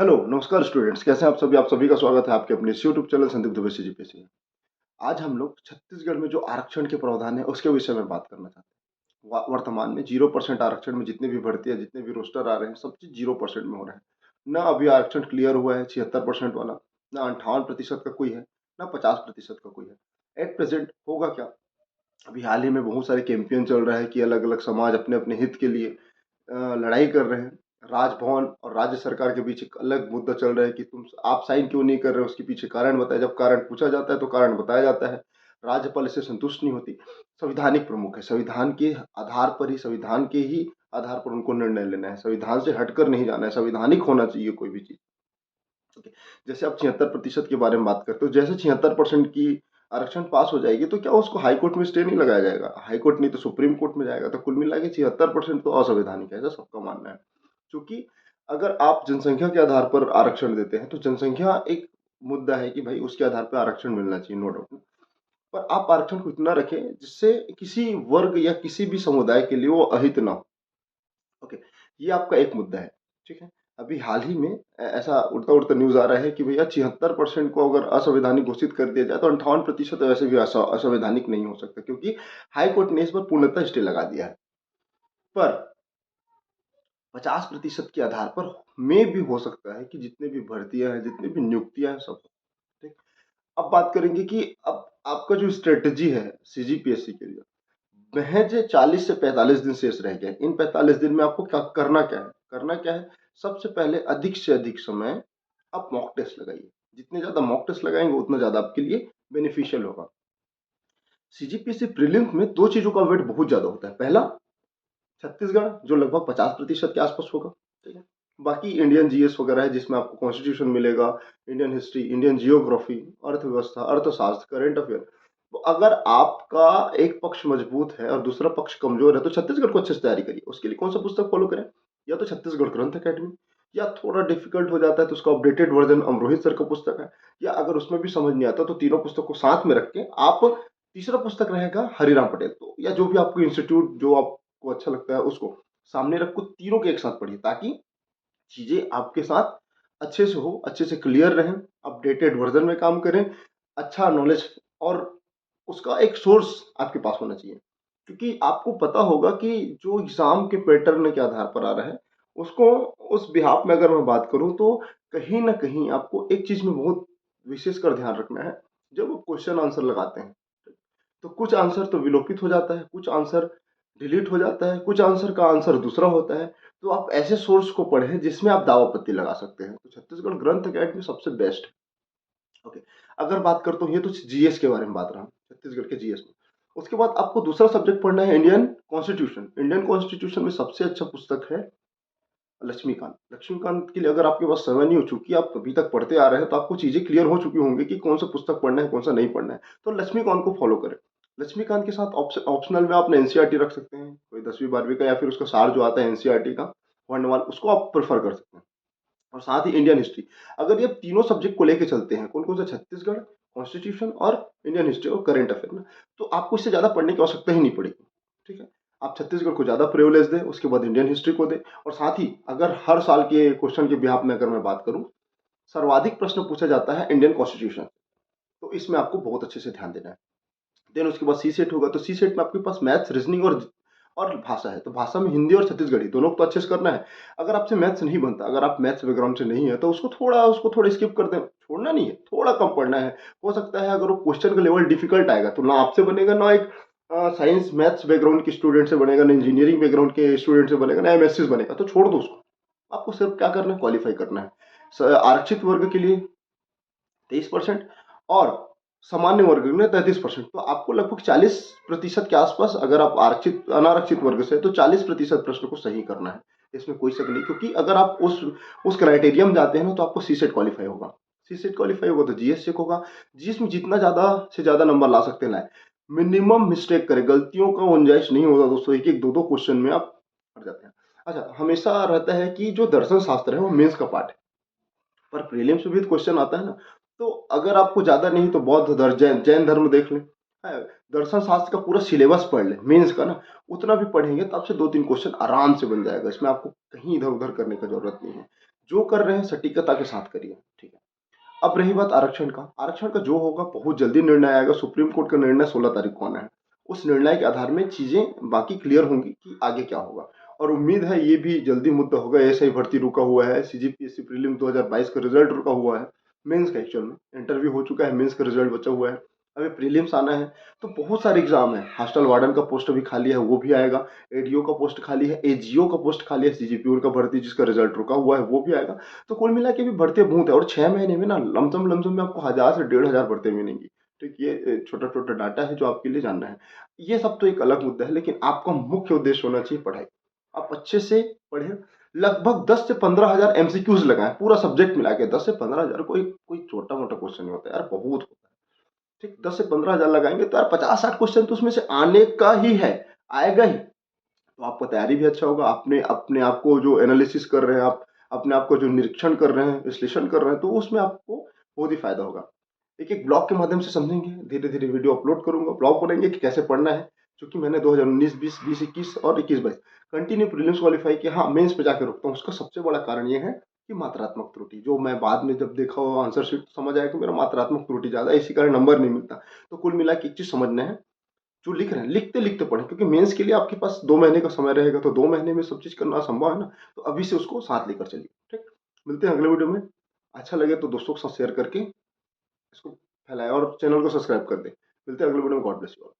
Hello, नमस्कार students, कैसे हैं आप सभी? आप सभी का स्वागत है आपके अपने इस YouTube channel Sandeep Dubey CGPSC में। आज हम लोग छत्तीसगढ़ में जो आरक्षण के प्रावधान है उसके विषय में बात करना चाहते हैं। वर्तमान में 0% आरक्षण में जितने भी भर्ती है, जितने भी रोस्टर आ रहे हैं, सब चीज 0% में हो रहा है। न अभी आरक्षण क्लियर हुआ है 76% वाला, न 58% का कोई है, न 50% का कोई है। एट प्रेजेंट होगा क्या? अभी हाल ही में बहुत सारे कैंपेन चल रहा है कि अलग अलग समाज अपने अपने हित के लिए लड़ाई कर रहे हैं। राजभवन और राज्य सरकार के बीच एक अलग मुद्दा चल रहा है कि तुम आप साइन क्यों नहीं कर रहे हो, उसके पीछे कारण बताया। जब कारण पूछा जाता है तो कारण बताया जाता है। राज्यपाल इससे संतुष्ट नहीं होती। संविधानिक प्रमुख है, संविधान के आधार पर ही, संविधान के ही आधार पर उनको निर्णय लेना है। संविधान से हटकर नहीं जाना है, संविधानिक होना चाहिए कोई भी चीज। ओके। जैसे आप 76% के बारे में बात करते हो, जैसे 76% की आरक्षण पास हो जाएगी तो क्या उसको हाई कोर्ट में स्टे नहीं लगाया जाएगा? हाई कोर्ट नहीं तो सुप्रीम कोर्ट में जाएगा। तो कुल मिला के 76% तो असंवैधानिक है, ऐसा सबका मानना है। क्योंकि अगर आप जनसंख्या के आधार पर आरक्षण देते हैं तो जनसंख्या एक मुद्दा है कि भाई उसके आधार पर आरक्षण मिलना चाहिए, नो डाउट। पर आप आरक्षण को इतना रखें जिससे किसी वर्ग या किसी भी समुदाय के लिए वो अहित ना हो। ओके। ये आपका एक मुद्दा है। ठीक है। अभी हाल ही में ऐसा उड़ता उड़ता न्यूज आ रहा है कि भैया 76% को अगर असंवैधानिक घोषित कर दिया जाए तो 58% वैसे भी असंवैधानिक नहीं हो सकता, क्योंकि हाई कोर्ट ने इस पर पूर्णतः स्टे लगा दिया है। पर 50% के आधार पर में भी हो सकता है कि जितने भी भर्तियां हैं, जितनी भी नियुक्तियां हैं, सब। ठीक। अब बात करेंगे कि अब आपका जो स्ट्रेटजी है सीजीपीएससी के लिए, महज 40 से 45 दिन शेष रह गए। इन 45 दिन में आपको क्या करना, क्या है करना, क्या है? सबसे पहले अधिक से अधिक समय आप मॉक टेस्ट लगाइए। जितने ज्यादा मॉक टेस्ट लगाएंगे उतना ज्यादा आपके लिए बेनिफिशियल होगा। सीजीपीएससी प्रीलिम्स में दो चीजों का वेट बहुत ज्यादा होता है। पहला, छत्तीसगढ़ जो लगभग 50% के आसपास होगा। ठीक है। बाकी इंडियन जीएस वगैरह है जिसमें आपको कॉन्स्टिट्यूशन मिलेगा, इंडियन हिस्ट्री, इंडियन जियोग्राफी, अर्थव्यवस्था, अर्थशास्त्र, करंट अफेयर। तो अगर आपका एक पक्ष मजबूत है और दूसरा पक्ष कमजोर है तो छत्तीसगढ़ को अच्छे से तैयारी करिए। उसके लिए कौन सा पुस्तक फॉलो करें? या तो छत्तीसगढ़ ग्रंथ अकेडमी, या थोड़ा डिफिकल्ट हो जाता है तो उसका अपडेटेड वर्जन अमरोहित सर का पुस्तक है। या अगर उसमें भी समझ नहीं आता तो तीनों पुस्तक को साथ में रख के आप, तीसरा पुस्तक रहेगा हरिराम पटेल, तो या जो भी आपको इंस्टीट्यूट जो आपको अच्छा लगता है उसको सामने रखो, तीनों के एक साथ पढ़िए ताकि चीजें आपके साथ अच्छे से हो, अच्छे से क्लियर रहें, अपडेटेड वर्जन में काम करें, अच्छा नॉलेज, और उसका एक सोर्स आपके पास होना चाहिए। क्योंकि आपको पता होगा कि जो एग्जाम के पैटर्न के आधार पर आ रहा है उसको, उस बिहाफ में अगर मैं बात करूं तो कहीं ना कहीं आपको एक चीज में बहुत विशेष कर ध्यान रखना है। जब वो क्वेश्चन आंसर लगाते हैं तो कुछ आंसर तो विलोपित हो जाता है, कुछ आंसर डिलीट हो जाता है, कुछ आंसर का आंसर दूसरा होता है। तो आप ऐसे सोर्स को पढ़ें जिसमें आप दावापत्ती लगा सकते हैं। तो छत्तीसगढ़ ग्रंथ अकेडमी सबसे बेस्ट है। ओके। अगर बात करता हूँ, ये तो जीएस के बारे में बात रहा, छत्तीसगढ़ के जीएस में। उसके बाद आपको दूसरा सब्जेक्ट पढ़ना है इंडियन कॉन्स्टिट्यूशन। इंडियन कॉन्स्टिट्यूशन में सबसे अच्छा पुस्तक है लक्ष्मीकांत। लक्ष्मीकांत के लिए अगर आपके पास समय नहीं हो, चुकी आप अभी तक पढ़ते आ रहे हैं तो आपको चीजें क्लियर हो चुकी होंगी कि कौन सा पुस्तक पढ़ना है, कौन सा नहीं पढ़ना है। तो लक्ष्मीकांत को फॉलो करें। लक्ष्मीकांत के साथ ऑप्शनल में आपने एनसीईआरटी रख सकते हैं, कोई 10वीं 12वीं का, या फिर उसका सार जो आता है एनसीईआरटी का वर्णमाला, उसको आप प्रेफर कर सकते हैं। और साथ ही इंडियन हिस्ट्री। अगर ये तीनों सब्जेक्ट को लेके चलते हैं, कौन कौन सा? छत्तीसगढ़, कॉन्स्टिट्यूशन और इंडियन हिस्ट्री और करंट अफेयर ना, तो आपको इससे ज्यादा पढ़ने की आवश्यकता ही नहीं पड़ेगी। ठीक है। आप छत्तीसगढ़ को ज्यादा प्रिविलेज दें, उसके बाद इंडियन हिस्ट्री को दें। और साथ ही अगर हर साल के क्वेश्चन के बिहाफ में अगर मैं बात करूं, सर्वाधिक प्रश्न पूछा जाता है इंडियन कॉन्स्टिट्यूशन, तो इसमें आपको बहुत अच्छे से ध्यान देना है। देन उसके बाद सी सेट होगा, तो सी सेट में आपके पास मैथ्स, रीजनिंग और भाषा है। तो भाषा में हिंदी और छत्तीसगढ़ी दोनों को तो अच्छे से करना है। अगर आपसे मैथ्स नहीं बनता, अगर आप मैथ्स बैकग्राउंड से नहीं है तो उसको थोड़ा स्किप कर दें। छोड़ना नहीं है, थोड़ा कम पढ़ना है। हो सकता है अगर वो क्वेश्चन का लेवल डिफिकल्ट आएगा तो ना आपसे बनेगा, ना एक साइंस मैथ्स बैकग्राउंड के स्टूडेंट से बनेगा, ना इंजीनियरिंग बैकग्राउंड के स्टूडेंट से बनेगा, ना एमएससी से बनेगा। तो छोड़ दो उसको। आपको सिर्फ क्या करना है? क्वालिफाई करना है। आरक्षित वर्ग के लिए 23%, और सामान्य वर्ग में 33%। तो आपको लगभग 40% के आसपास, अगर आप आरक्षित अनारक्षित वर्ग से, तो 40% प्रश्न को सही करना है। इसमें कोई शक नहीं, क्योंकि अगर आप उस क्राइटेरिया में जाते हैं ना तो आपको सी सेट क्वालिफाई होगा। सी सेट क्वालिफाई होगा तो जीएस चेक होगा। जीएस में जितना ज्यादा से ज्यादा नंबर ला सकते हैं लाए। मिनिमम मिस्टेक करें, गलतियों का गुंजाइश नहीं होगा दोस्तों। एक एक दो दो क्वेश्चन में आप अट जाते हैं। अच्छा, हमेशा रहता है कि जो दर्शन शास्त्र है वो मेंस का पार्ट है, पर प्रीलिम्स में भी तो क्वेश्चन आता है ना। तो अगर आपको ज्यादा नहीं तो बौद्ध धर्म, जैन धर्म देख लें। हाँ, दर्शन शास्त्र का पूरा सिलेबस पढ़ लें मेंस का ना। उतना भी पढ़ेंगे तो आपसे 2-3 क्वेश्चन आराम से बन जाएगा। इसमें आपको कहीं इधर उधर करने का जरूरत नहीं है। जो कर रहे हैं सटीकता के साथ करिए, ठीक है। अब रही बात आरक्षण का, आरक्षण का जो होगा बहुत जल्दी निर्णय आएगा। सुप्रीम कोर्ट का निर्णय 16 तारीख को आना है। उस निर्णय के आधार में चीजें बाकी क्लियर होंगी कि आगे क्या होगा, और उम्मीद है ये भी जल्दी मुद्दा होगा। ऐसा ही भर्ती रुका हुआ है, सीजीपीएससी प्रीलिम 2022 का रिजल्ट रुका हुआ है, मेंस का एक्चुअल में इंटरव्यू हो चुका है, मेंस का रिजल्ट बचा हुआ है, अभी प्रीलिम्स आना है। तो बहुत सारे एग्जाम है, हॉस्टल वार्डन का पोस्ट अभी खाली है, वो भी आएगा। एडीओ का पोस्ट खाली है, एजीओ का पोस्ट खाली है, सीजीपीओ का भर्ती जिसका रिजल्ट रुका हुआ है वो भी आएगा। तो कुल मिला के भी भर्ती बहुत है, और 6 महीने में ना लमसम लमसम में आपको 1000 से 1500 भर्ती मिलेंगी। ठीक, ये छोटा छोटा डाटा है जो आपके लिए जानना है। ये सब तो एक अलग मुद्दा है, लेकिन आपका मुख्य उद्देश्य होना चाहिए पढ़ाई। आप अच्छे से पढ़े, लगभग 10 से 15 हजार एमसीक्यूज लगाए पूरा सब्जेक्ट मिला के। 10 से 15 हजार कोई कोई छोटा मोटा क्वेश्चन नहीं होता यार, बहुत होता है। ठीक, 10 से 15 हजार लगाएंगे तो यार 50-60 क्वेश्चन तो उसमें से आने का ही है, आएगा ही। तो आपका तैयारी भी अच्छा होगा। अपने अपने आप को जो एनालिसिस कर रहे हैं आप, अपने आप को जो निरीक्षण कर रहे हैं, विश्लेषण कर रहे हैं, तो उसमें आपको बहुत ही फायदा होगा। एक एक ब्लॉग के माध्यम से समझेंगे, धीरे धीरे वीडियो अपलोड करूंगा, ब्लॉग बनेंगे कि कैसे पढ़ना है। क्योंकि मैंने 2019, 20, 20, 21 और 21, 22 कंटिन्यू प्रीलिम्स क्वालिफाई किया। हाँ, मेंस पे जाकर रुकता हूँ। उसका सबसे बड़ा कारण ये है कि मात्रात्मक त्रुटि, जो मैं बाद में जब देखा हो आंसर शीट तो समझ आया कि मेरा मात्रात्मक त्रुटि ज्यादा है, इसी कारण नंबर नहीं मिलता। तो कुल मिला के एक चीज समझना है, जो लिख रहे हैं लिखते लिखते पढ़ें, क्योंकि मेंस के लिए आपके पास 2 महीने का समय रहेगा, तो 2 महीने में सब चीज करना असंभव है ना। तो अभी से उसको साथ लेकर चलिए। ठीक, मिलते हैं अगले वीडियो में। अच्छा लगे तो दोस्तों के साथ शेयर करके इसको फैलाएं, और चैनल को सब्सक्राइब कर दें। मिलते हैं अगले वीडियो में। God bless you.